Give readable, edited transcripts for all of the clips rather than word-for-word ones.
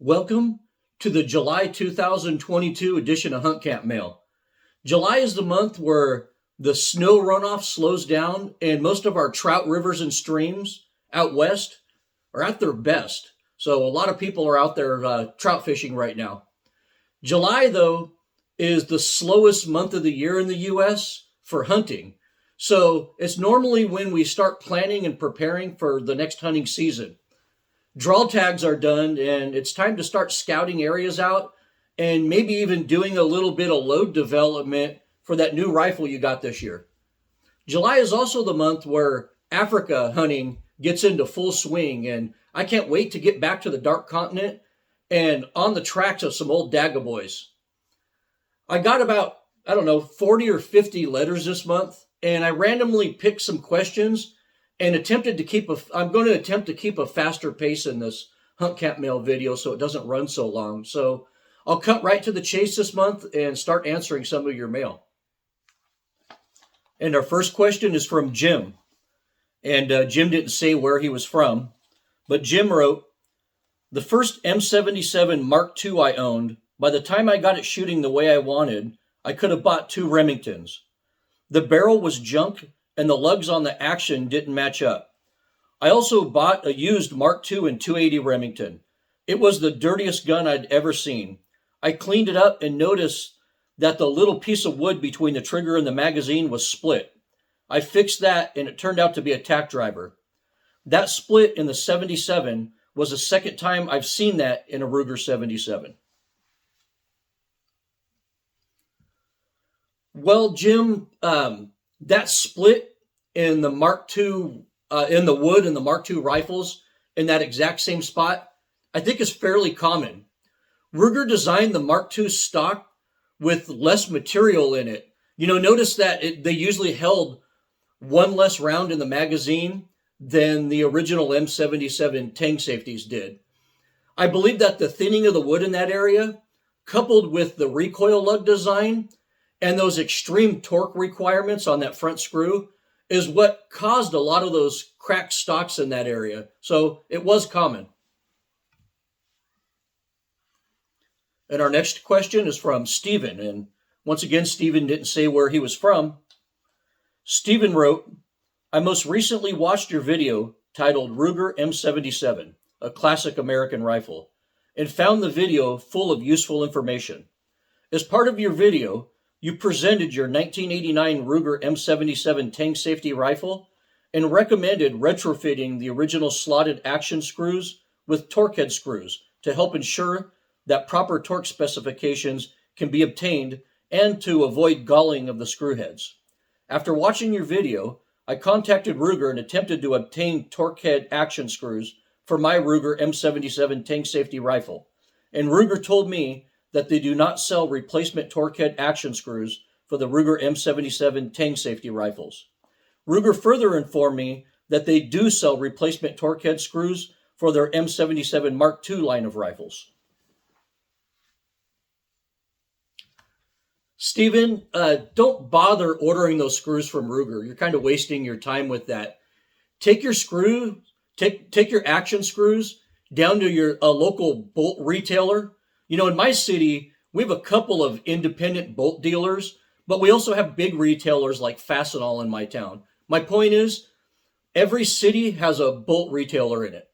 Welcome to the July 2022 edition of Hunt Camp Mail. July is the month where the snow runoff slows down and most of our trout rivers and streams out west are at their best. So a lot of people are out there trout fishing right now. July, though, is the slowest month of the year in the U.S. for hunting. So it's normally when we start planning and preparing for the next hunting season. Draw tags are done and it's time to start scouting areas out and maybe even doing a little bit of load development for that new rifle you got this year. July is also the month where Africa hunting gets into full swing, and I can't wait to get back to the Dark Continent and on the tracks of some old Dagaboys. I got about, 40 or 50 letters this month, and I randomly picked some questions and I'm going to attempt to keep a faster pace in this Hunt Camp Mail video so it doesn't run so long. So I'll cut right to the chase this month and start answering some of your mail. And our first question is from Jim. And Jim didn't say where he was from, but Jim wrote, "The first M77 Mark II I owned, by the time I got it shooting the way I wanted, I could have bought 2 Remingtons. The barrel was junk and the lugs on the action didn't match up. I also bought a used Mark II and 280 Remington. It was the dirtiest gun I'd ever seen. I cleaned it up and noticed that the little piece of wood between the trigger and the magazine was split. I fixed that and it turned out to be a tack driver. That split in the 77 was the second time I've seen that in a Ruger 77. Well, Jim, that split in the Mark II, in the wood in the Mark II rifles in that exact same spot, I think is fairly common. Ruger designed the Mark II stock with less material in it. Notice that they usually held one less round in the magazine than the original M77 tank safeties did. I believe that the thinning of the wood in that area, coupled with the recoil lug design and those extreme torque requirements on that front screw, is what caused a lot of those cracked stocks in that area. So it was common. And our next question is from Stephen. And once again, Stephen didn't say where he was from. Stephen wrote, "I most recently watched your video titled Ruger M77, a classic American rifle, and found the video full of useful information. As part of your video, you presented your 1989 Ruger M77 tank safety rifle and recommended retrofitting the original slotted action screws with torque head screws to help ensure that proper torque specifications can be obtained and to avoid galling of the screw heads. After watching your video, I contacted Ruger and attempted to obtain torque head action screws for my Ruger M77 tank safety rifle, and Ruger told me that they do not sell replacement torque head action screws for the Ruger M77 tank safety rifles. Ruger further informed me that they do sell replacement torque head screws for their M77 Mark II line of rifles." Stephen, don't bother ordering those screws from Ruger. You're kind of wasting your time with that. Take your action screws down to your local bolt retailer. In my city, we have a couple of independent bolt dealers, but we also have big retailers like Fastenal in my town. My point is, every city has a bolt retailer in it.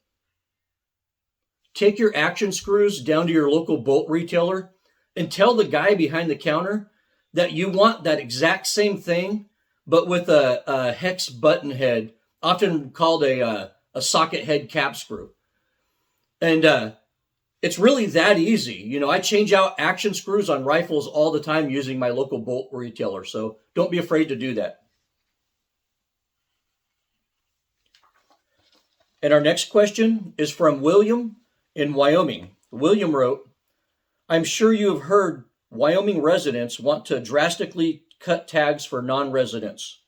Take your action screws down to your local bolt retailer and tell the guy behind the counter that you want that exact same thing, but with a hex button head, often called a socket head cap screw. And it's really that easy. I change out action screws on rifles all the time using my local bolt retailer, so don't be afraid to do that. And our next question is from William in Wyoming. William wrote, "I'm sure you have heard Wyoming residents want to drastically cut tags for non-residents.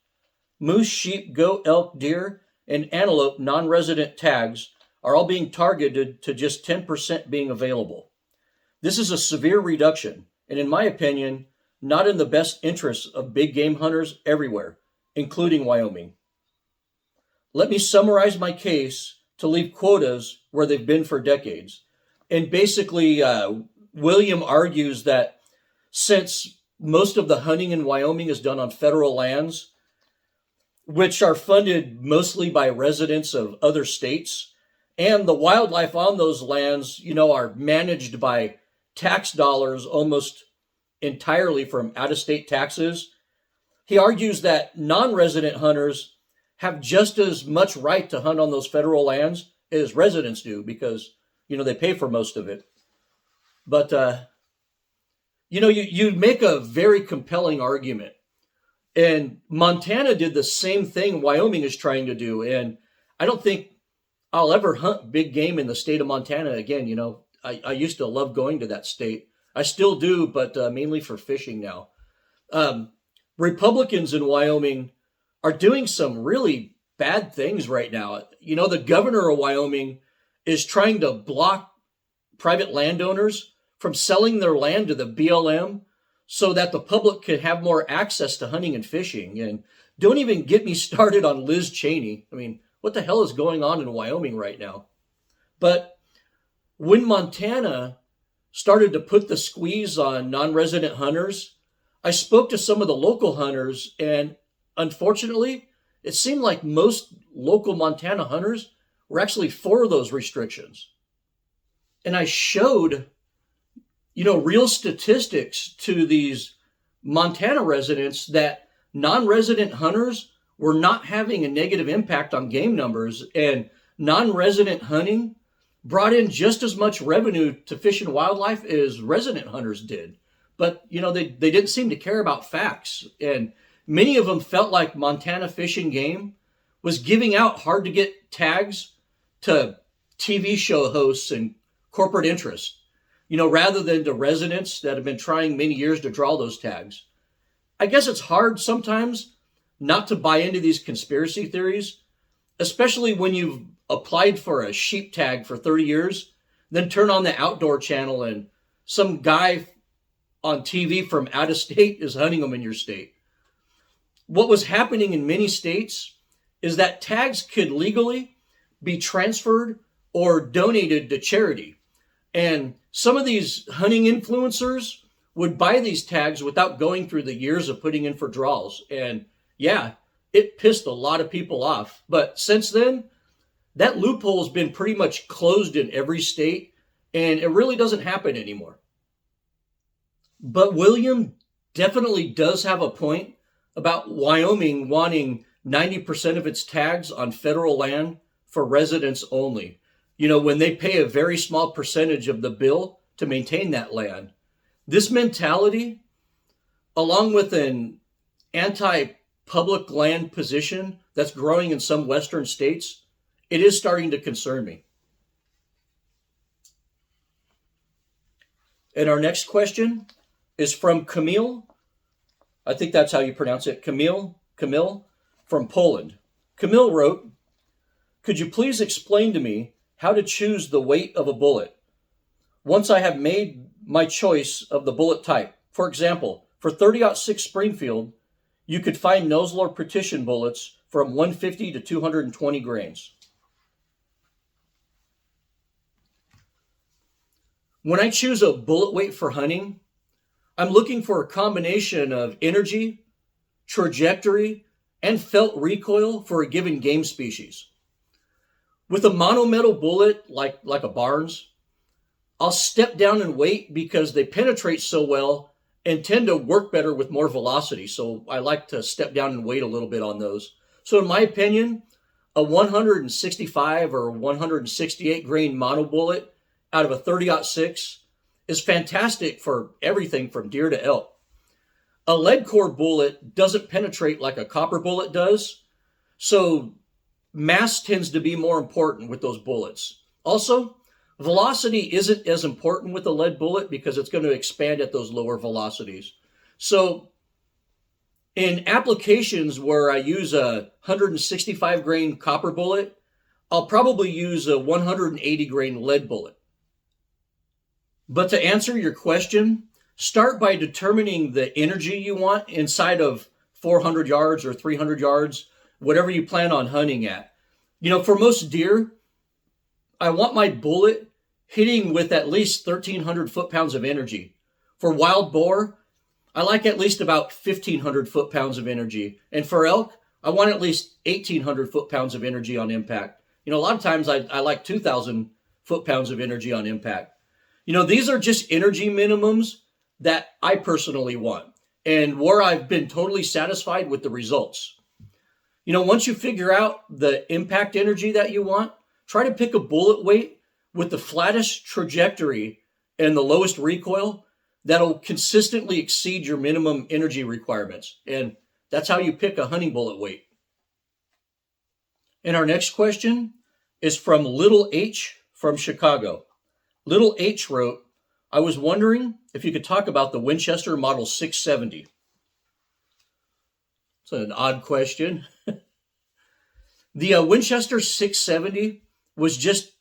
Moose, sheep, goat, elk, deer, and antelope non-resident tags are all being targeted to just 10% being available. This is a severe reduction, and in my opinion, not in the best interests of big game hunters everywhere, including Wyoming. Let me summarize my case to leave quotas where they've been for decades. And basically, William argues that since most of the hunting in Wyoming is done on federal lands, which are funded mostly by residents of other states, and the wildlife on those lands, are managed by tax dollars almost entirely from out of state taxes. He argues that non resident hunters have just as much right to hunt on those federal lands as residents do because, they pay for most of it. But, you make a very compelling argument. And Montana did the same thing Wyoming is trying to do. And I don't think I'll ever hunt big game in the state of Montana again. I used to love going to that state. I still do, but mainly for fishing now. Republicans in Wyoming are doing some really bad things right now. The governor of Wyoming is trying to block private landowners from selling their land to the BLM so that the public can have more access to hunting and fishing. And don't even get me started on Liz Cheney. I mean, what the hell is going on in Wyoming right now? But when Montana started to put the squeeze on non-resident hunters, I spoke to some of the local hunters, and unfortunately, it seemed like most local Montana hunters were actually for those restrictions. And I showed, real statistics to these Montana residents that non-resident hunters were not having a negative impact on game numbers, and non-resident hunting brought in just as much revenue to Fish and Wildlife as resident hunters did. But, they didn't seem to care about facts. And many of them felt like Montana Fish and Game was giving out hard to get tags to TV show hosts and corporate interests, rather than to residents that have been trying many years to draw those tags. I guess it's hard sometimes not to buy into these conspiracy theories, especially when you've applied for a sheep tag for 30 years, then turn on the outdoor channel and some guy on TV from out of state is hunting them in your state. What was happening in many states is that tags could legally be transferred or donated to charity. And some of these hunting influencers would buy these tags without going through the years of putting in for draws. And yeah, it pissed a lot of people off. But since then, that loophole has been pretty much closed in every state, and it really doesn't happen anymore. But William definitely does have a point about Wyoming wanting 90% of its tags on federal land for residents only. When they pay a very small percentage of the bill to maintain that land. This mentality, along with an anti-public land position that's growing in some Western states, it is starting to concern me. And our next question is from Camille. I think that's how you pronounce it. Camille from Poland. Camille wrote, "Could you please explain to me how to choose the weight of a bullet once I have made my choice of the bullet type? For example, for 30-06 Springfield, you could find Nosler Partition bullets from 150 to 220 grains. When I choose a bullet weight for hunting, I'm looking for a combination of energy, trajectory, and felt recoil for a given game species. With a monometal bullet, like a Barnes, I'll step down in weight because they penetrate so well and tend to work better with more velocity. So I like to step down in weight a little bit on those. So in my opinion, a 165 or 168 grain mono bullet out of a 30-06 is fantastic for everything from deer to elk. A lead core bullet doesn't penetrate like a copper bullet does, so mass tends to be more important with those bullets. Also, velocity isn't as important with a lead bullet because it's going to expand at those lower velocities. So in applications where I use a 165 grain copper bullet, I'll probably use a 180 grain lead bullet. But to answer your question, start by determining the energy you want inside of 400 yards or 300 yards, whatever you plan on hunting at. For most deer, I want my bullet hitting with at least 1,300 foot-pounds of energy. For wild boar, I like at least about 1,500 foot-pounds of energy. And for elk, I want at least 1,800 foot-pounds of energy on impact. A lot of times I like 2,000 foot-pounds of energy on impact. These are just energy minimums that I personally want and where I've been totally satisfied with the results. Once you figure out the impact energy that you want, try to pick a bullet weight with the flattest trajectory and the lowest recoil that'll consistently exceed your minimum energy requirements. And that's how you pick a hunting bullet weight. And our next question is from Little H from Chicago. Little H wrote, I was wondering if you could talk about the Winchester Model 670. It's an odd question. The Winchester 670 was just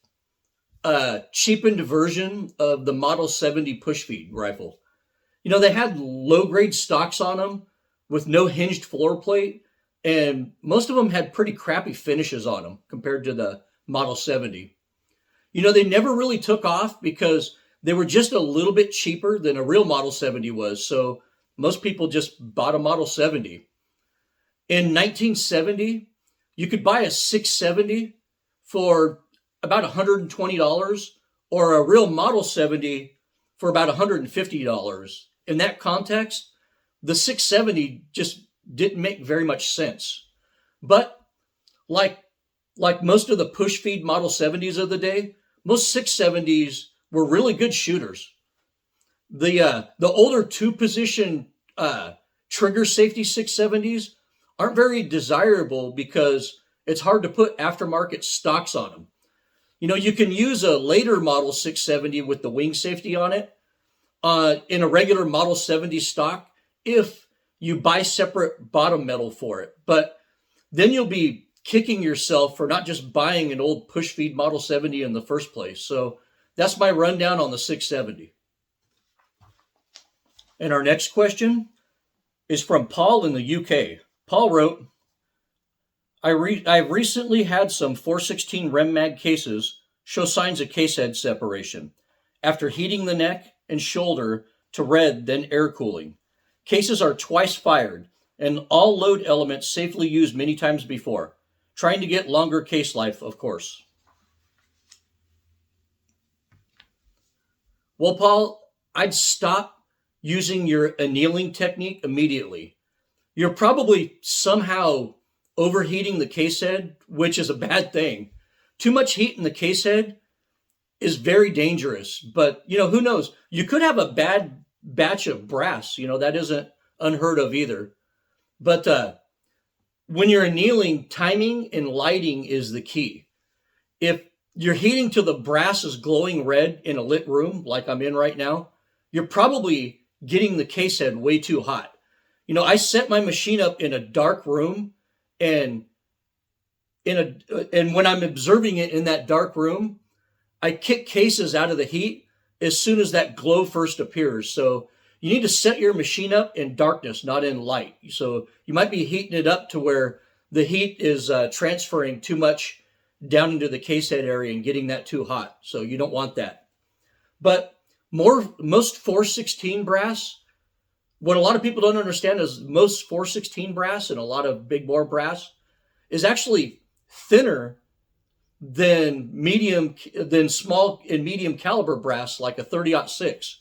a cheapened version of the Model 70 push feed rifle. They had low-grade stocks on them with no hinged floor plate, and most of them had pretty crappy finishes on them compared to the Model 70. They never really took off because they were just a little bit cheaper than a real Model 70 was, so most people just bought a Model 70. In 1970, you could buy a 670 for about $120 or a real Model 70 for about $150. In that context, the 670 just didn't make very much sense. But like most of the push feed Model 70s of the day, most 670s were really good shooters. The older two-position trigger safety 670s aren't very desirable because it's hard to put aftermarket stocks on them. You can use a later Model 670 with the wing safety on it in a regular Model 70 stock if you buy separate bottom metal for it. But then you'll be kicking yourself for not just buying an old push feed Model 70 in the first place. So that's my rundown on the 670. And our next question is from Paul in the UK. Paul wrote, I've recently had some 416 Rem Mag cases show signs of case head separation after heating the neck and shoulder to red, then air cooling. Cases are twice fired and all load elements safely used many times before. Trying to get longer case life, of course. Well, Paul, I'd stop using your annealing technique immediately. You're probably somehow overheating the case head, which is a bad thing. Too much heat in the case head is very dangerous, but who knows? You could have a bad batch of brass, that isn't unheard of either. But when you're annealing, timing and lighting is the key. If you're heating till the brass is glowing red in a lit room, like I'm in right now, you're probably getting the case head way too hot. I set my machine up in a dark room, and when I'm observing it in that dark room, I kick cases out of the heat as soon as that glow first appears. So you need to set your machine up in darkness, not in light. So you might be heating it up to where the heat is transferring too much down into the case head area and getting that too hot. So you don't want that. But most 416 brass, what a lot of people don't understand is most 416 brass and a lot of big bore brass is actually thinner than small and medium caliber brass, like a 30-06.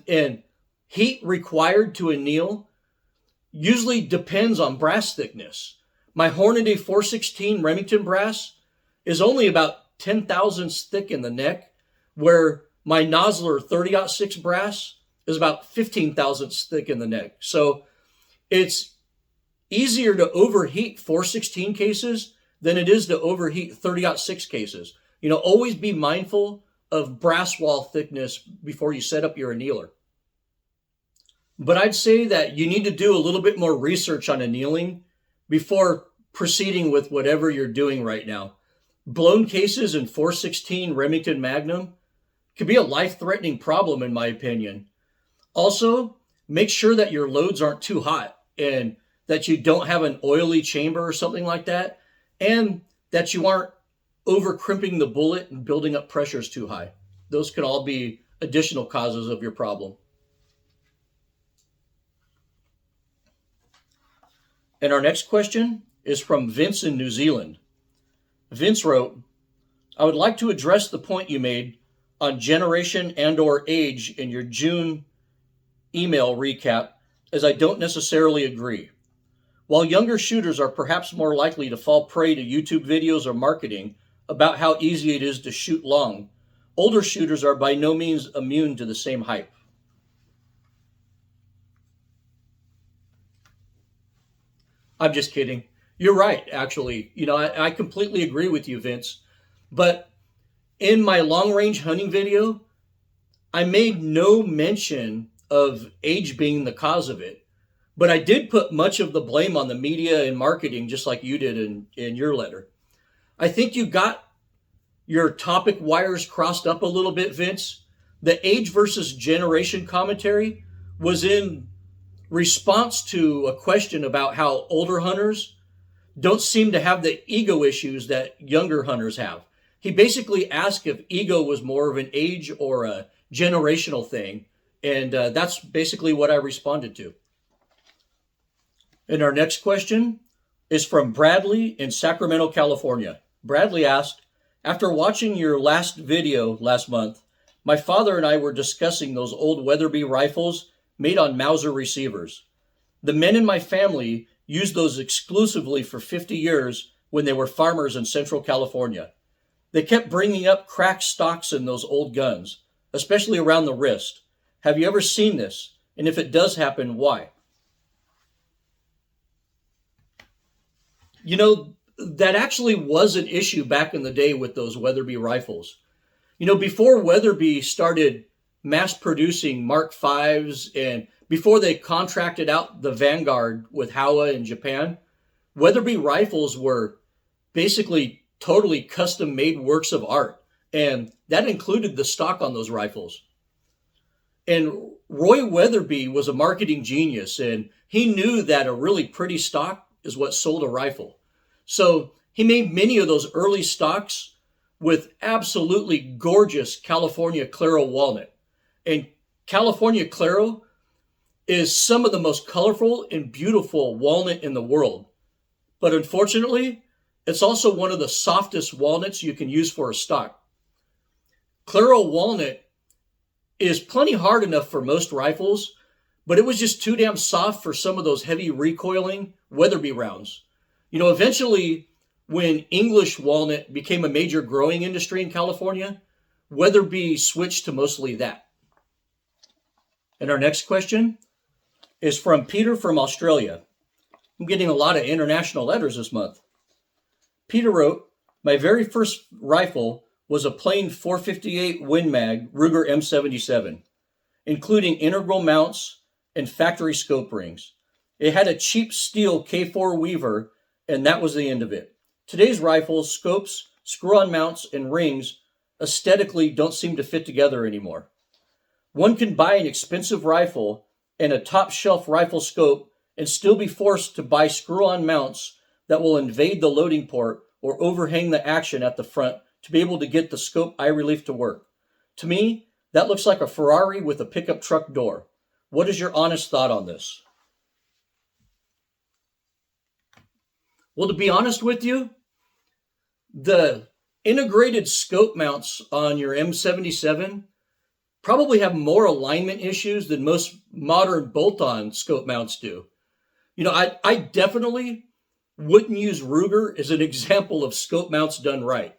And heat required to anneal usually depends on brass thickness. My Hornady 416 Remington brass is only about 10 thousandths thick in the neck, where my Nosler 30-06 brass is about 15 thousandths thick in the neck. So it's easier to overheat 416 cases than it is to overheat 30-06 cases. Always be mindful of brass wall thickness before you set up your annealer. But I'd say that you need to do a little bit more research on annealing before proceeding with whatever you're doing right now. Blown cases in 416 Remington Magnum could be a life-threatening problem, in my opinion. Also, make sure that your loads aren't too hot and that you don't have an oily chamber or something like that, and that you aren't over crimping the bullet and building up pressures too high. Those can all be additional causes of your problem. And our next question is from Vince in New Zealand. Vince wrote, I would like to address the point you made on generation and or age in your June email recap, as I don't necessarily agree. While younger shooters are perhaps more likely to fall prey to YouTube videos or marketing about how easy it is to shoot long, older shooters are by no means immune to the same hype. I'm just kidding. You're right, actually. I completely agree with you, Vince. But in my long range hunting video, I made no mention of age being the cause of it. But I did put much of the blame on the media and marketing, just like you did in your letter. I think you got your topic wires crossed up a little bit, Vince. The age versus generation commentary was in response to a question about how older hunters don't seem to have the ego issues that younger hunters have. He basically asked if ego was more of an age or a generational thing, and that's basically what I responded to. And our next question is from Bradley in Sacramento, California. Bradley asked, after watching your last video last month, my father and I were discussing those old Weatherby rifles made on Mauser receivers. The men in my family used those exclusively for 50 years when they were farmers in Central California. They kept bringing up cracked stocks in those old guns, especially around the wrist. Have you ever seen this? And if it does happen, why? That actually was an issue back in the day with those Weatherby rifles. Before Weatherby started mass producing Mark Vs and before they contracted out the Vanguard with Howa in Japan, Weatherby rifles were basically totally custom made works of art. And that included the stock on those rifles. And Roy Weatherby was a marketing genius, and he knew that a really pretty stock is what sold a rifle. So he made many of those early stocks with absolutely gorgeous California Claro walnut. And California Claro is some of the most colorful and beautiful walnut in the world. But unfortunately, it's also one of the softest walnuts you can use for a stock. Claro walnut is plenty hard enough for most rifles, but it was just too damn soft for some of those heavy recoiling Weatherby rounds. Eventually, when English walnut became a major growing industry in California, Weatherby switched to mostly that. And our next question is from Peter from Australia. I'm getting a lot of international letters this month. Peter wrote, my very first rifle was a plain 458 Win Mag Ruger M77, including integral mounts and factory scope rings. It had a cheap steel K4 Weaver, and that was the end of it. Today's rifles, scopes, screw-on mounts, and rings aesthetically don't seem to fit together anymore. One can buy an expensive rifle and a top-shelf rifle scope and still be forced to buy screw-on mounts that will invade the loading port or overhang the action at the front to be able to get the scope eye relief to work. To me, that looks like a Ferrari with a pickup truck door. What is your honest thought on this? Well, to be honest with you, the integrated scope mounts on your M77 probably have more alignment issues than most modern bolt-on scope mounts do. I definitely wouldn't use Ruger as an example of scope mounts done right.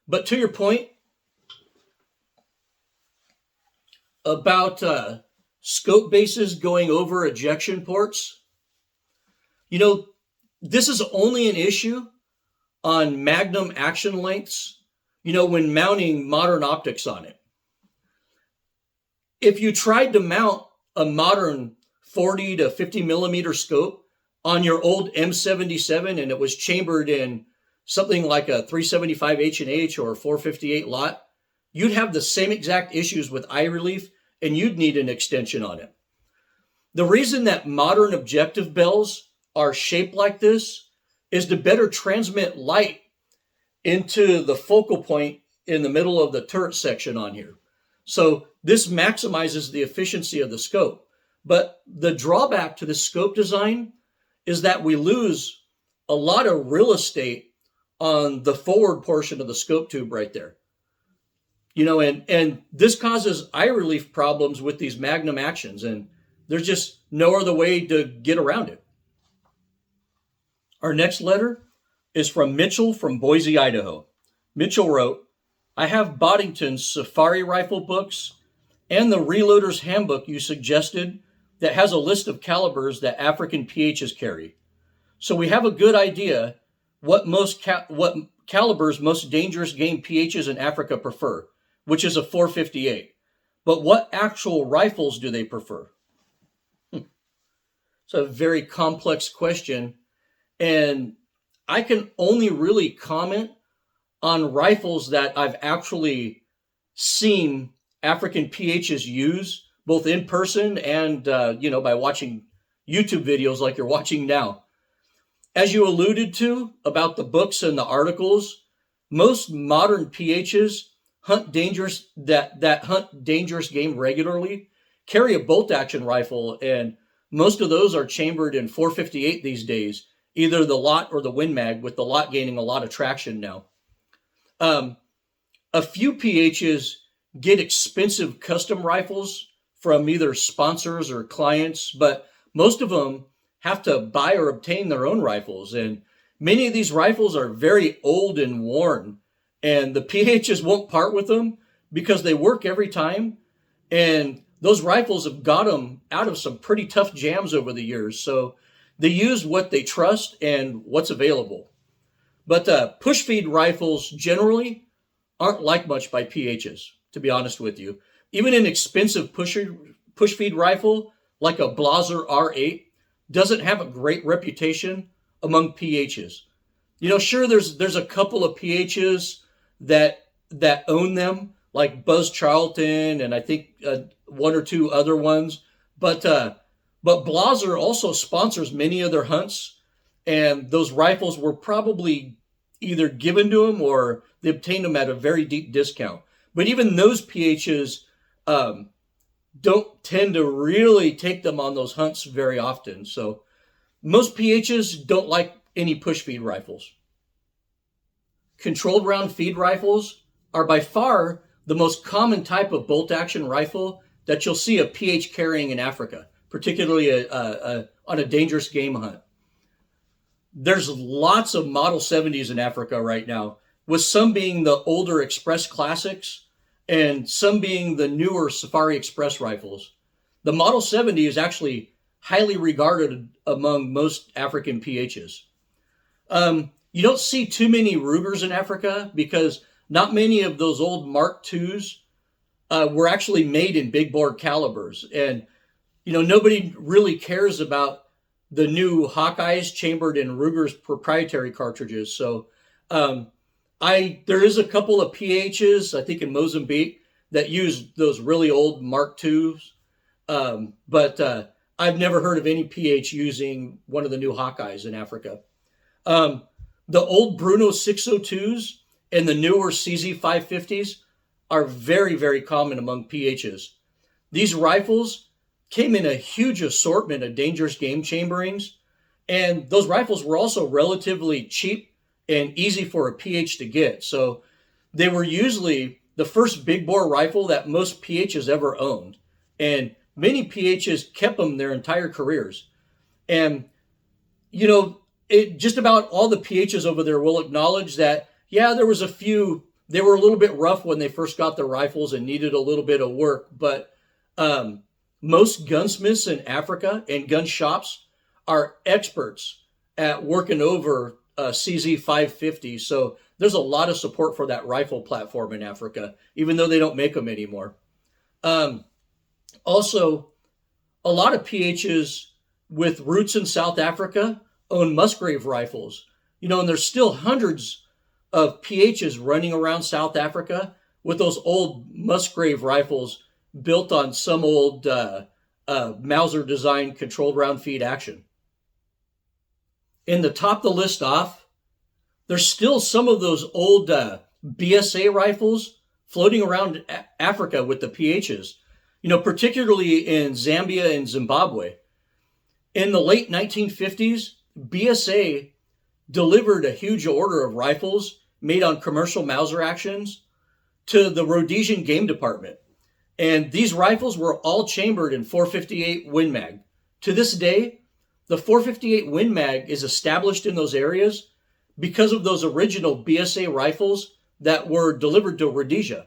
But to your point about scope bases going over ejection ports, this is only an issue on Magnum action lengths, when mounting modern optics on it. If you tried to mount a modern 40 to 50 millimeter scope on your old M77 and it was chambered in something like a 375 H&H or 458 lot, you'd have the same exact issues with eye relief and you'd need an extension on it. The reason that modern objective bells are shaped like this is to better transmit light into the focal point in the middle of the turret section on here. So this maximizes the efficiency of the scope. But the drawback to the scope design is that we lose a lot of real estate on the forward portion of the scope tube right there. And this causes eye relief problems with these Magnum actions, and there's just no other way to get around it. Our next letter is from Mitchell from Boise, Idaho. Mitchell wrote, I have Boddington's safari rifle books and the Reloader's Handbook you suggested that has a list of calibers that African PHs carry. So we have a good idea what calibers most dangerous game PHs in Africa prefer, which is a 458. But what actual rifles do they prefer? It's a very complex question, and I can only really comment on rifles that I've actually seen African PHs use, both in person and by watching YouTube videos like you're watching now. As you alluded to about the books and the articles, most modern PHs hunt dangerous game regularly, carry a bolt action rifle, and most of those are chambered in 458 these days, either the lot or the Win Mag, with the lot gaining a lot of traction now. A few PHs get expensive custom rifles from either sponsors or clients, but most of them have to buy or obtain their own rifles. And many of these rifles are very old and worn, and the PHs won't part with them because they work every time. And those rifles have got them out of some pretty tough jams over the years. So they use what they trust and what's available. But push feed rifles generally aren't liked much by PHs, to be honest with you. Even an expensive push feed rifle like a Blaser R8 doesn't have a great reputation among PHs. Sure, there's a couple of PHs that own them, like Buzz Charlton and I think one or two other ones. But Blaser also sponsors many of their hunts, and those rifles were probably either given to them or they obtained them at a very deep discount. But even those PHs don't tend to really take them on those hunts very often. So most PHs don't like any push feed rifles. Controlled round feed rifles are by far the most common type of bolt action rifle that you'll see a PH carrying in Africa, particularly on a dangerous game hunt. There's lots of Model 70s in Africa right now, with some being the older Express Classics and some being the newer Safari Express rifles. The Model 70 is actually highly regarded among most African PHs. You don't see too many Rugers in Africa because not many of those old Mark IIs were actually made in big bore calibers. And, nobody really cares about the new Hawkeyes chambered in Ruger's proprietary cartridges. So there is a couple of PHs, I think in Mozambique, that use those really old Mark IIs. But I've never heard of any PH using one of the new Hawkeyes in Africa. The old Bruno 602s and the newer CZ 550s are very, very common among PHs. These rifles came in a huge assortment of dangerous game chamberings, and those rifles were also relatively cheap and easy for a PH to get. So they were usually the first big bore rifle that most PHs ever owned. And many PHs kept them their entire careers. And, just about all the PHs over there will acknowledge that, yeah, there was a few, they were a little bit rough when they first got their rifles and needed a little bit of work. But most gunsmiths in Africa and gun shops are experts at working over CZ 550. So there's a lot of support for that rifle platform in Africa, even though they don't make them anymore. Also, a lot of PHs with roots in South Africa own Musgrave rifles. And there's still hundreds of PHs running around South Africa with those old Musgrave rifles built on some old Mauser designed controlled round feed action. And to top the list off, There's still some of those old BSA rifles floating around Africa with the PHs, particularly in Zambia and Zimbabwe. In the late 1950s, BSA delivered a huge order of rifles made on commercial Mauser actions to the Rhodesian Game Department. And these rifles were all chambered in 458 Win Mag. To this day, the 458 Win Mag is established in those areas because of those original BSA rifles that were delivered to Rhodesia.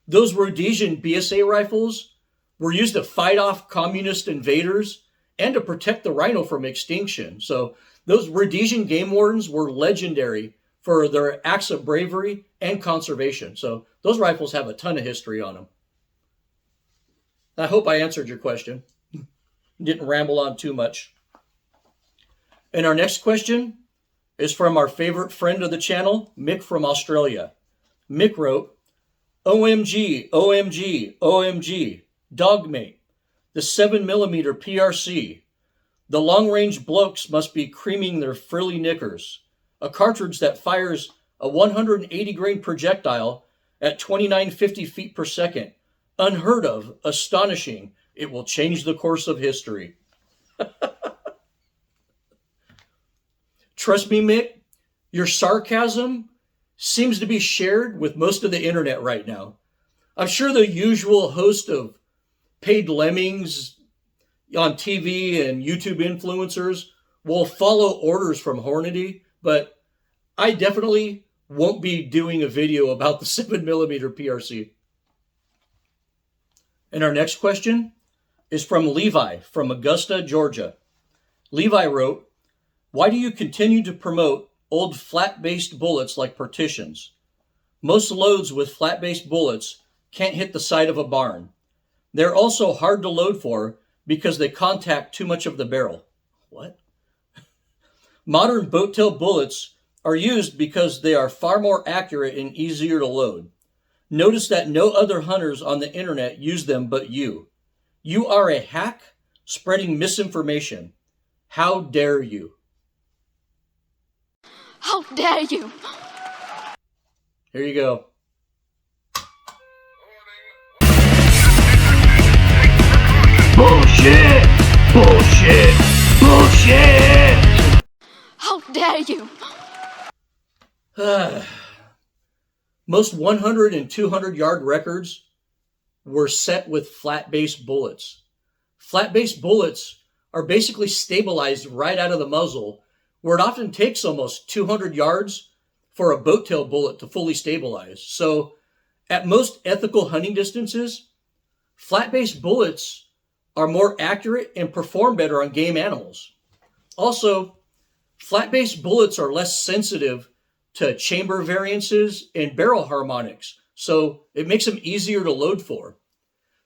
Those Rhodesian BSA rifles were used to fight off communist invaders and to protect the rhino from extinction. So those Rhodesian game wardens were legendary for their acts of bravery and conservation. So those rifles have a ton of history on them. I hope I answered your question. Didn't ramble on too much. And our next question is from our favorite friend of the channel, Mick from Australia. Mick wrote, OMG, OMG, OMG, Dogmate, the 7mm PRC. The long-range blokes must be creaming their frilly knickers. A cartridge that fires a 180 grain projectile at 2950 feet per second. Unheard of, astonishing. It will change the course of history. Trust me, Mick, your sarcasm seems to be shared with most of the internet right now. I'm sure the usual host of paid lemmings on TV and YouTube influencers will follow orders from Hornady, but I definitely won't be doing a video about the 7mm PRC. And our next question is from Levi from Augusta, Georgia. Levi wrote, why do you continue to promote old flat-based bullets like partitions? Most loads with flat-based bullets can't hit the side of a barn. They're also hard to load for because they contact too much of the barrel. What? Modern boat-tail bullets are used because they are far more accurate and easier to load. Notice that no other hunters on the internet use them but you. You are a hack spreading misinformation. How dare you? How dare you? Here you go. Bullshit! Bullshit! Bullshit! How dare you? Most 100 and 200 yard records were set with flat-based bullets. Flat-based bullets are basically stabilized right out of the muzzle, where it often takes almost 200 yards for a boat-tail bullet to fully stabilize. So at most ethical hunting distances, flat-based bullets are more accurate and perform better on game animals. Also, flat-based bullets are less sensitive to chamber variances and barrel harmonics, so it makes them easier to load for.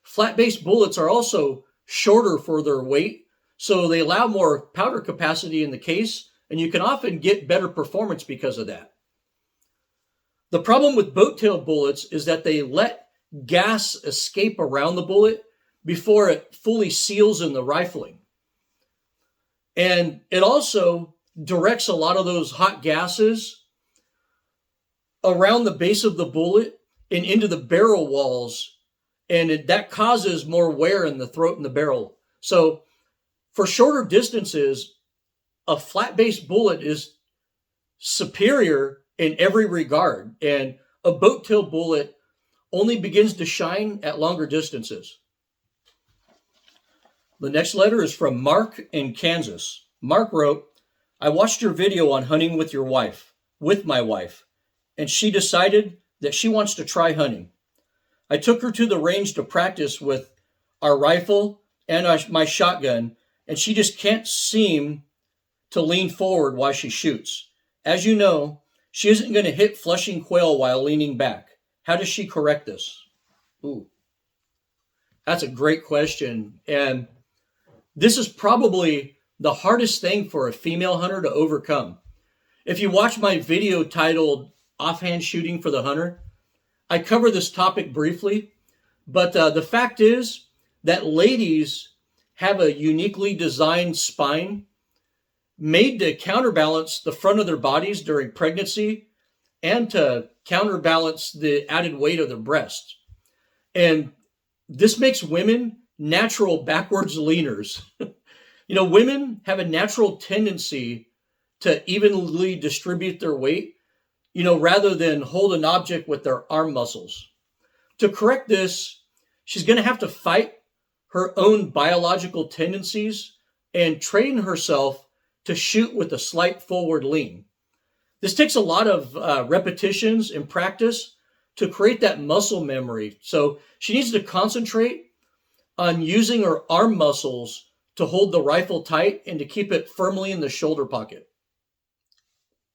Flat-based bullets are also shorter for their weight, so they allow more powder capacity in the case, and you can often get better performance because of that. The problem with boat-tail bullets is that they let gas escape around the bullet before it fully seals in the rifling. And it also directs a lot of those hot gases around the base of the bullet and into the barrel walls, and that causes more wear in the throat and the barrel. So for shorter distances, a flat-based bullet is superior in every regard, and a boat-tail bullet only begins to shine at longer distances. The next letter is from Mark in Kansas. Mark wrote, I watched your video on hunting with my wife, and she decided that she wants to try hunting. I took her to the range to practice with our rifle and my shotgun, and she just can't seem to lean forward while she shoots. As you know, she isn't going to hit flushing quail while leaning back. How does she correct this? Ooh, that's a great question. And this is probably the hardest thing for a female hunter to overcome. If you watch my video titled Offhand Shooting for the Hunter, I cover this topic briefly, but the fact is that ladies have a uniquely designed spine made to counterbalance the front of their bodies during pregnancy and to counterbalance the added weight of their breasts. And this makes women natural backwards leaners. Women have a natural tendency to evenly distribute their weight, rather than hold an object with their arm muscles. To correct this, she's going to have to fight her own biological tendencies and train herself to shoot with a slight forward lean. This takes a lot of repetitions and practice to create that muscle memory. So she needs to concentrate on using her arm muscles to hold the rifle tight and to keep it firmly in the shoulder pocket.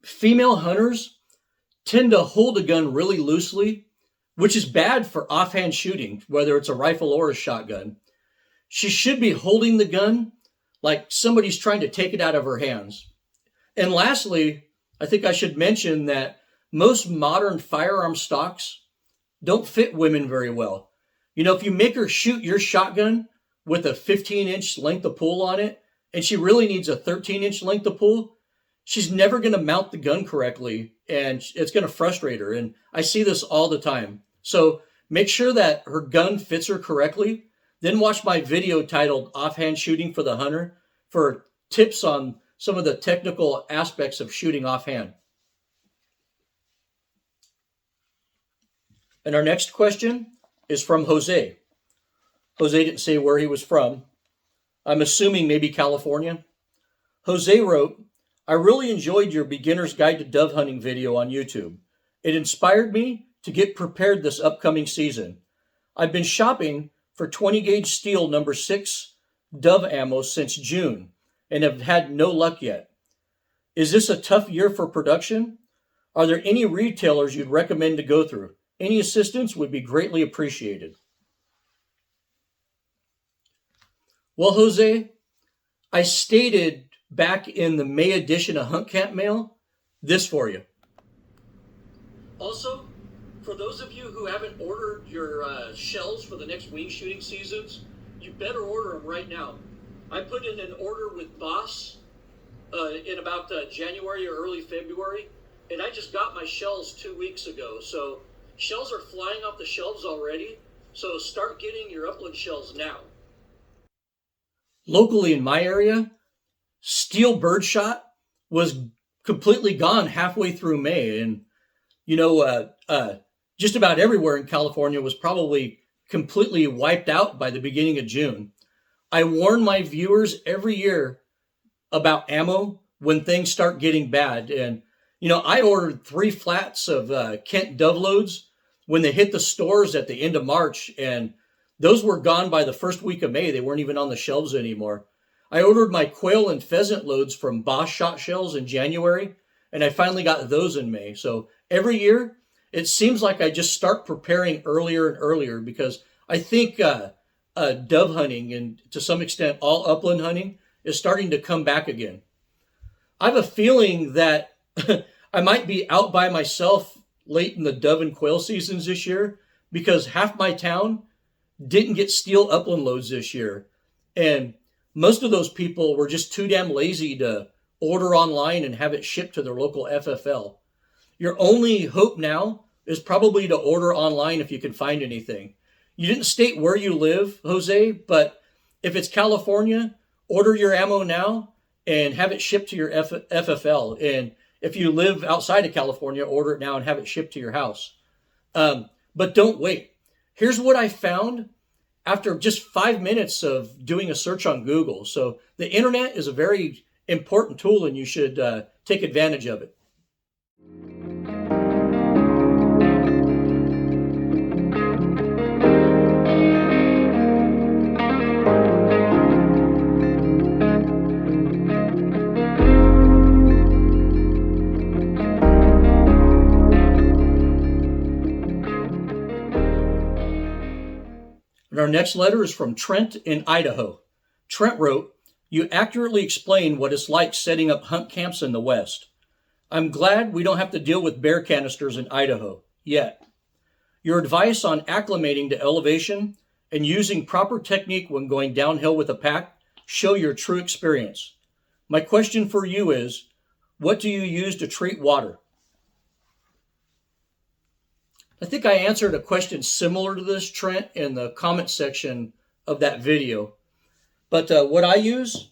Female hunters tend to hold a gun really loosely, which is bad for offhand shooting, whether it's a rifle or a shotgun. She should be holding the gun like somebody's trying to take it out of her hands. And lastly, I think I should mention that most modern firearm stocks don't fit women very well. If you make her shoot your shotgun with a 15-inch length of pull on it, and she really needs a 13-inch length of pull, she's never going to mount the gun correctly, and it's going to frustrate her. And I see this all the time. So make sure that her gun fits her correctly. Then watch my video titled Offhand Shooting for the Hunter for tips on some of the technical aspects of shooting offhand. And our next question is from Jose. Jose didn't say where he was from. I'm assuming maybe California. Jose wrote, I really enjoyed your beginner's guide to dove hunting video on YouTube. It inspired me to get prepared this upcoming season. I've been shopping for 20 gauge steel number 6 dove ammo since June and have had no luck yet. Is this a tough year for production? Are there any retailers you'd recommend to go through? Any assistance would be greatly appreciated. Well, Jose, I stated back in the May edition of Hunt Camp Mail this for you. Also, for those of you who haven't ordered your shells for the next wing shooting seasons, you better order them right now. I put in an order with Boss in about January or early February, and I just got my shells 2 weeks ago. So shells are flying off the shelves already, so start getting your upland shells now. Locally in my area, steel birdshot was completely gone halfway through May, and just about everywhere in California was probably completely wiped out by the beginning of June. I warn my viewers every year about ammo when things start getting bad, and I ordered 3 flats of Kent dove loads when they hit the stores at the end of March, and those were gone by the first week of May. They weren't even on the shelves anymore. I ordered my quail and pheasant loads from Boss Shot Shells in January, and I finally got those in May. So every year, it seems like I just start preparing earlier and earlier because I think dove hunting and to some extent all upland hunting is starting to come back again. I have a feeling that I might be out by myself late in the dove and quail seasons this year because half my town didn't get steel upland loads this year. And most of those people were just too damn lazy to order online and have it shipped to their local FFL. Your only hope now is probably to order online if you can find anything. You didn't state where you live, Jose, but if it's California, order your ammo now and have it shipped to your FFL. And if you live outside of California, order it now and have it shipped to your house. But don't wait. Here's what I found after just 5 minutes of doing a search on Google. So the internet is a very important tool and you should take advantage of it. And our next letter is from Trent in Idaho. Trent wrote, "You accurately explain what it's like setting up hunt camps in the West. I'm glad we don't have to deal with bear canisters in Idaho yet. Your advice on acclimating to elevation and using proper technique when going downhill with a pack show your true experience. My question for you is, what do you use to treat water? I think I answered a question similar to this, Trent, in the comment section of that video. But what I use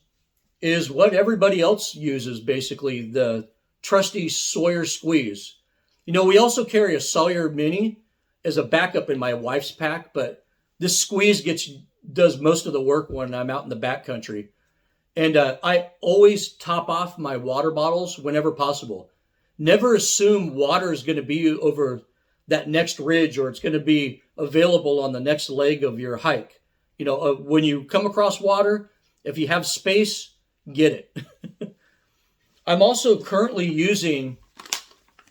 is what everybody else uses, basically, the trusty Sawyer squeeze. We also carry a Sawyer Mini as a backup in my wife's pack, but this squeeze does most of the work when I'm out in the backcountry. And I always top off my water bottles whenever possible. Never assume water is going to be over that next ridge or it's going to be available on the next leg of your hike. When you come across water, if you have space, get it. I'm also currently using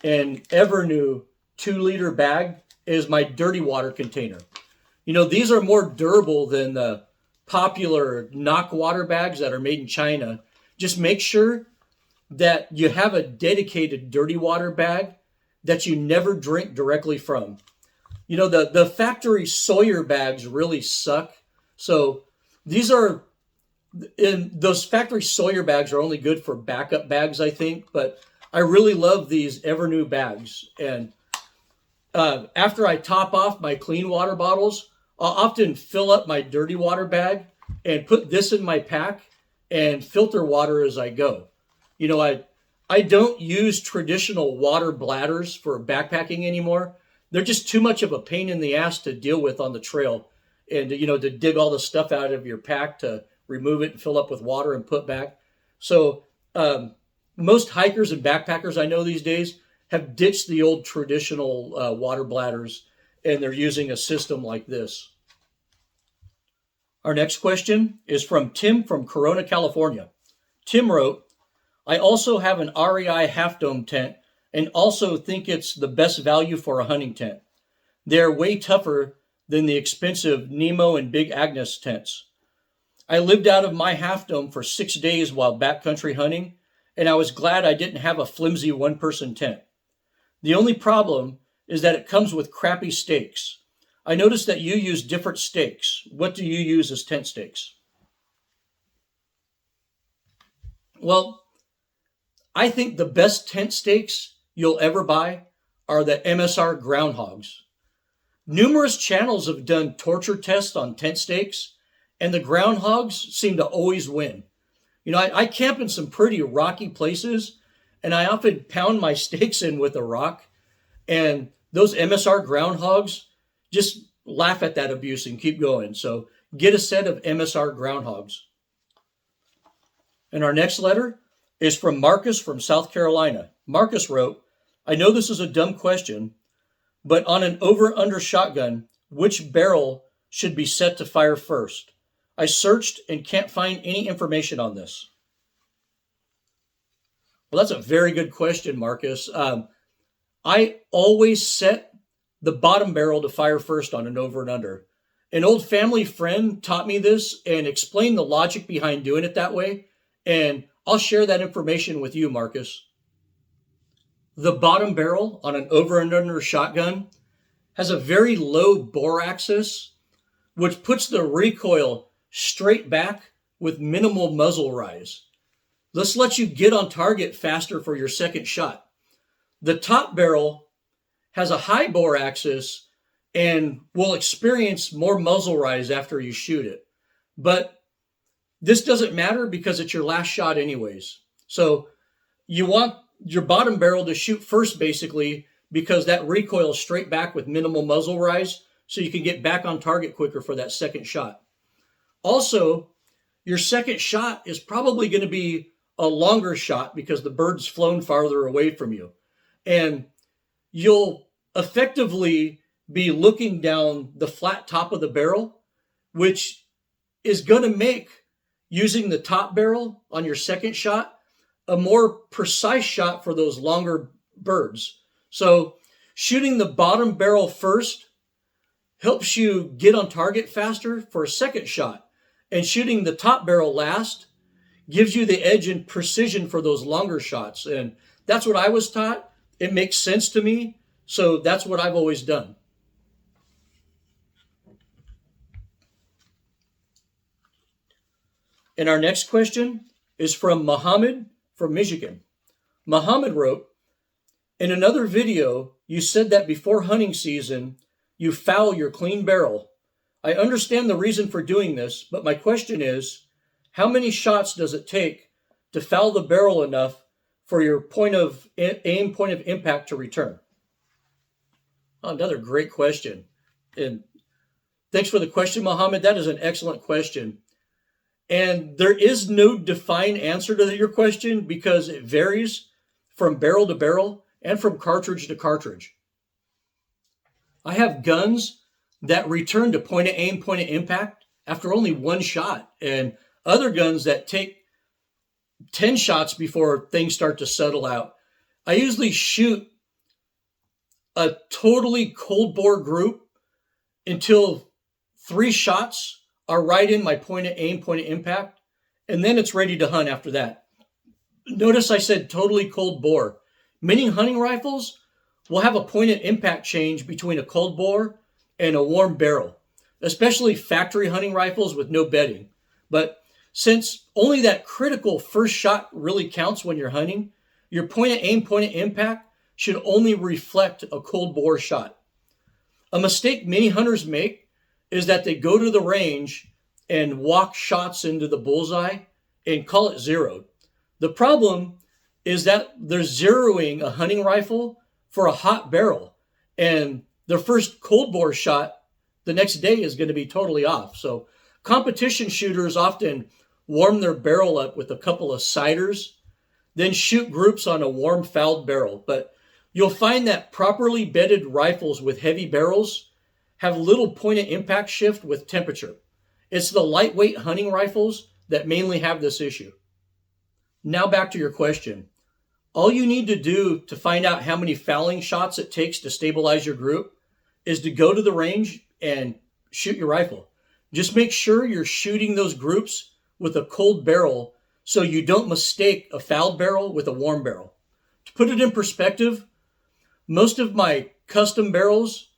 an Evernew 2-liter bag as my dirty water container. These are more durable than the popular knock water bags that are made in China. Just make sure that you have a dedicated dirty water bag that you never drink directly from. The factory Sawyer bags really suck. So those factory Sawyer bags are only good for backup bags, I think, but I really love these Evernew bags. And after I top off my clean water bottles, I'll often fill up my dirty water bag and put this in my pack and filter water as I go. I don't use traditional water bladders for backpacking anymore. They're just too much of a pain in the ass to deal with on the trail, and to dig all the stuff out of your pack to remove it and fill up with water and put back. So most hikers and backpackers I know these days have ditched the old traditional water bladders, and they're using a system like this. Our next question is from Tim from Corona, California. Tim wrote, I also have an REI Half Dome tent and also think it's the best value for a hunting tent. They're way tougher than the expensive Nemo and Big Agnes tents. I lived out of my Half Dome for 6 days while backcountry hunting, and I was glad I didn't have a flimsy one-person tent. The only problem is that it comes with crappy stakes. I noticed that you use different stakes. What do you use as tent stakes? Well, I think the best tent stakes you'll ever buy are the MSR groundhogs. Numerous channels have done torture tests on tent stakes, and the groundhogs seem to always win. I camp in some pretty rocky places, and I often pound my stakes in with a rock, and those MSR groundhogs just laugh at that abuse and keep going. So get a set of MSR groundhogs. And our next letter is from Marcus from South Carolina. Marcus wrote, I know this is a dumb question, but on an over-under shotgun, which barrel should be set to fire first? I searched and can't find any information on this. Well, that's a very good question, Marcus. I always set the bottom barrel to fire first on an over and under. An old family friend taught me this and explained the logic behind doing it that way, and I'll share that information with you, Marcus. The bottom barrel on an over and under shotgun has a very low bore axis, which puts the recoil straight back with minimal muzzle rise. This lets you get on target faster for your second shot. The top barrel has a high bore axis and will experience more muzzle rise after you shoot it. But this doesn't matter because it's your last shot anyways. So you want your bottom barrel to shoot first basically because that recoil is straight back with minimal muzzle rise so you can get back on target quicker for that second shot. Also, your second shot is probably going to be a longer shot because the bird's flown farther away from you. And you'll effectively be looking down the flat top of the barrel, which is going to make using the top barrel on your second shot a more precise shot for those longer birds. So shooting the bottom barrel first helps you get on target faster for a second shot. And shooting the top barrel last gives you the edge and precision for those longer shots. And that's what I was taught. It makes sense to me. So that's what I've always done. And our next question is from Muhammad from Michigan. Muhammad wrote, in another video, you said that before hunting season, you foul your clean barrel. I understand the reason for doing this, but my question is, how many shots does it take to foul the barrel enough for your point of impact to return? Oh, another great question. And thanks for the question, Mohammed. That is an excellent question. And there is no defined answer to your question because it varies from barrel to barrel and from cartridge to cartridge. I have guns that return to point of aim, point of impact after only one shot, and other guns that take 10 shots before things start to settle out. I usually shoot a totally cold bore group until 3 shots are right in my point of aim, point of impact, and then it's ready to hunt after that. Notice I said totally cold bore. Many hunting rifles will have a point of impact change between a cold bore and a warm barrel, especially factory hunting rifles with no bedding. But since only that critical first shot really counts when you're hunting, your point of aim, point of impact should only reflect a cold bore shot. A mistake many hunters make is that they go to the range and walk shots into the bullseye and call it zeroed. The problem is that they're zeroing a hunting rifle for a hot barrel, and their first cold bore shot the next day is going to be totally off. So competition shooters often warm their barrel up with a couple of ciders, then shoot groups on a warm fouled barrel. But you'll find that properly bedded rifles with heavy barrels have little point of impact shift with temperature. It's the lightweight hunting rifles that mainly have this issue. Now back to your question. All you need to do to find out how many fouling shots it takes to stabilize your group is to go to the range and shoot your rifle. Just make sure you're shooting those groups with a cold barrel so you don't mistake a fouled barrel with a warm barrel. To put it in perspective, most of my custom barrels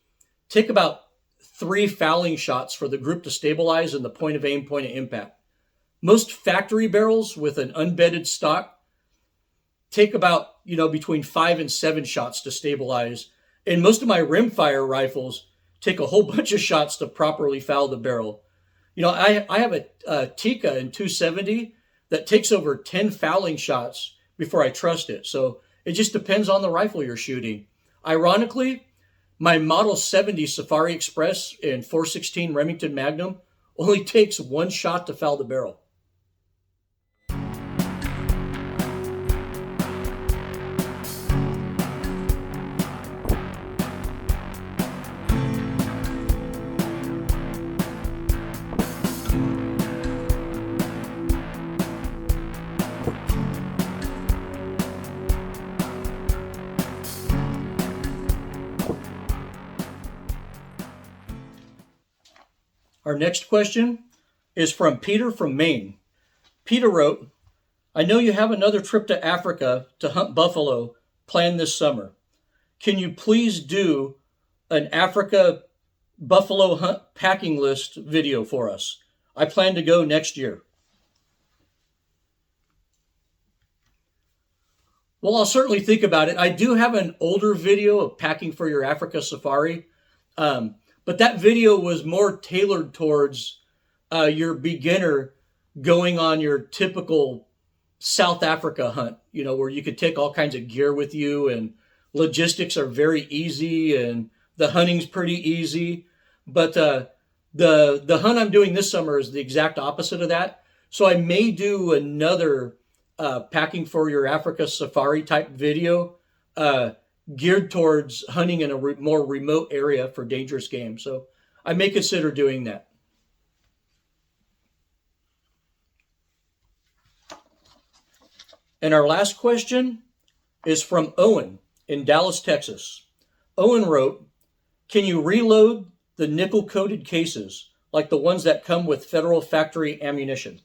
take about 3 fouling shots for the group to stabilize and the point of aim, point of impact. Most factory barrels with an unbedded stock take about, between 5 and 7 shots to stabilize. And most of my rimfire rifles take a whole bunch of shots to properly foul the barrel. I have a Tika in 270 that takes over 10 fouling shots before I trust it. So it just depends on the rifle you're shooting. Ironically, my Model 70 Safari Express in 416 Remington Magnum only takes 1 shot to foul the barrel. Our next question is from Peter from Maine. Peter wrote, I know you have another trip to Africa to hunt buffalo planned this summer. Can you please do an Africa buffalo hunt packing list video for us? I plan to go next year. Well, I'll certainly think about it. I do have an older video of packing for your Africa safari. But that video was more tailored towards your beginner going on your typical South Africa hunt, where you could take all kinds of gear with you and logistics are very easy and the hunting's pretty easy. But the hunt I'm doing this summer is the exact opposite of that. So I may do another packing for your Africa safari type video geared towards hunting in a more remote area for dangerous game. So I may consider doing that. And our last question is from Owen in Dallas, Texas. Owen wrote, can you reload the nickel-coated cases like the ones that come with federal factory ammunition?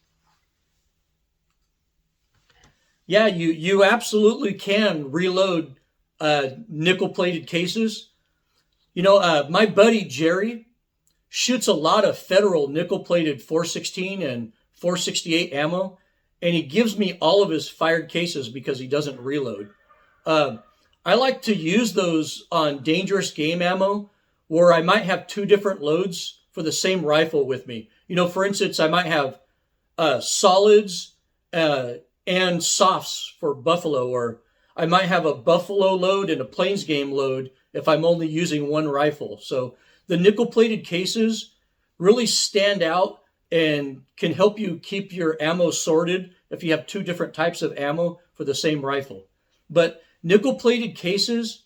Yeah, you absolutely can reload nickel-plated cases. My buddy Jerry shoots a lot of federal nickel-plated 416 and 468 ammo, and he gives me all of his fired cases because he doesn't reload. I like to use those on dangerous game ammo where I might have two different loads for the same rifle with me. For instance, I might have solids and softs for buffalo, or I might have a buffalo load and a plains game load if I'm only using one rifle. So the nickel-plated cases really stand out and can help you keep your ammo sorted if you have two different types of ammo for the same rifle. But nickel-plated cases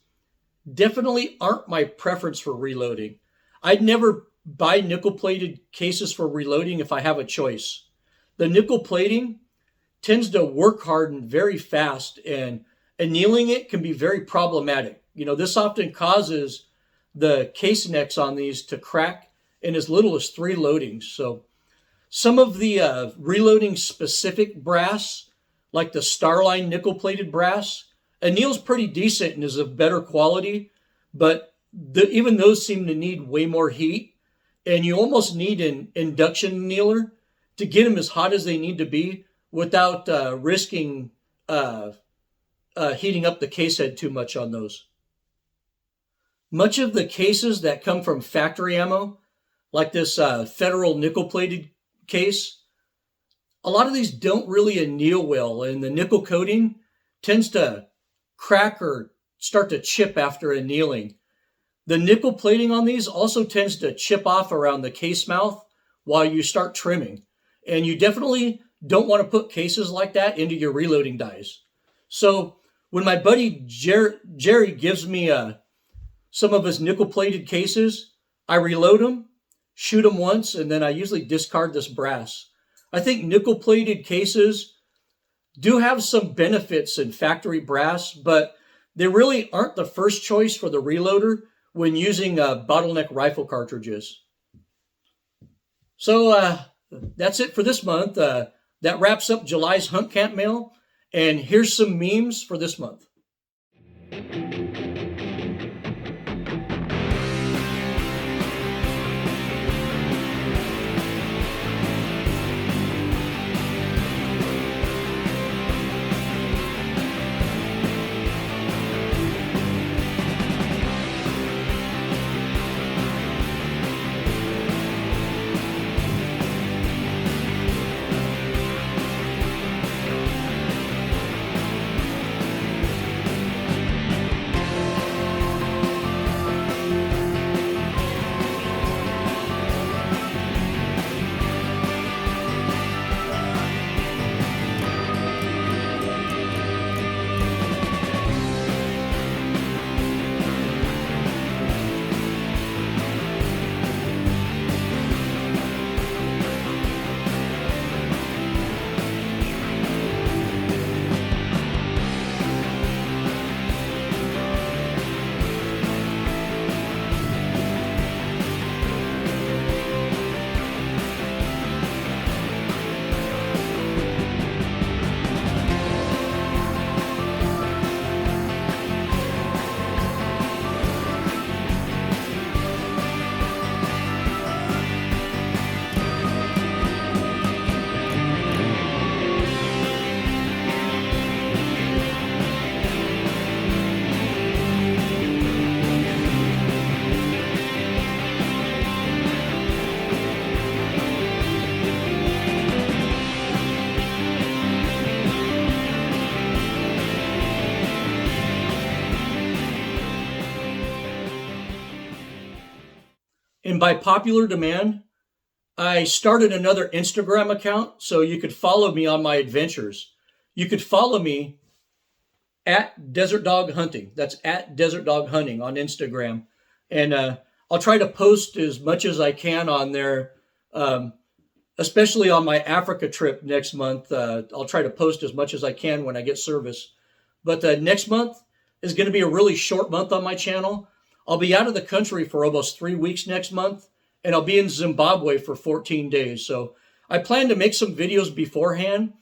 definitely aren't my preference for reloading. I'd never buy nickel-plated cases for reloading if I have a choice. The nickel plating tends to work harden very fast, and annealing it can be very problematic. This often causes the case necks on these to crack in as little as 3 loadings. So some of the reloading specific brass, like the Starline nickel plated brass, anneals pretty decent and is of better quality, but even those seem to need way more heat, and you almost need an induction annealer to get them as hot as they need to be without risking heating up the case head too much on those. Much of the cases that come from factory ammo, like this Federal nickel-plated case, a lot of these don't really anneal well, and the nickel coating tends to crack or start to chip after annealing. The nickel plating on these also tends to chip off around the case mouth while you start trimming. And you definitely don't want to put cases like that into your reloading dies. So when my buddy Jerry gives me some of his nickel-plated cases, I reload them, shoot them once, and then I usually discard this brass. I think nickel-plated cases do have some benefits in factory brass, but they really aren't the first choice for the reloader when using bottleneck rifle cartridges. So that's it for this month. That wraps up July's Hunt Camp Mail, and here's some memes for this month. And by popular demand, I started another Instagram account so you could follow me on my adventures. You could follow me at Desert Dog Hunting. That's at Desert Dog Hunting on Instagram. And I'll try to post as much as I can on there, especially on my Africa trip next month. I'll try to post as much as I can when I get service. But next month is going to be a really short month on my channel. I'll be out of the country for almost 3 weeks next month, and I'll be in Zimbabwe for 14 days. So I plan to make some videos beforehand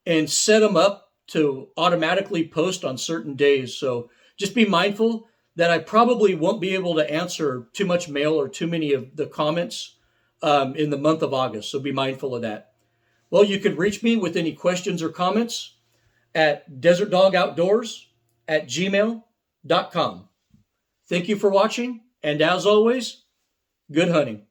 and set them up to automatically post on certain days. So just be mindful that I probably won't be able to answer too much mail or too many of the comments in the month of August. So be mindful of that. Well, you can reach me with any questions or comments at desertdogoutdoors@gmail.com. Thank you for watching, and as always, good hunting.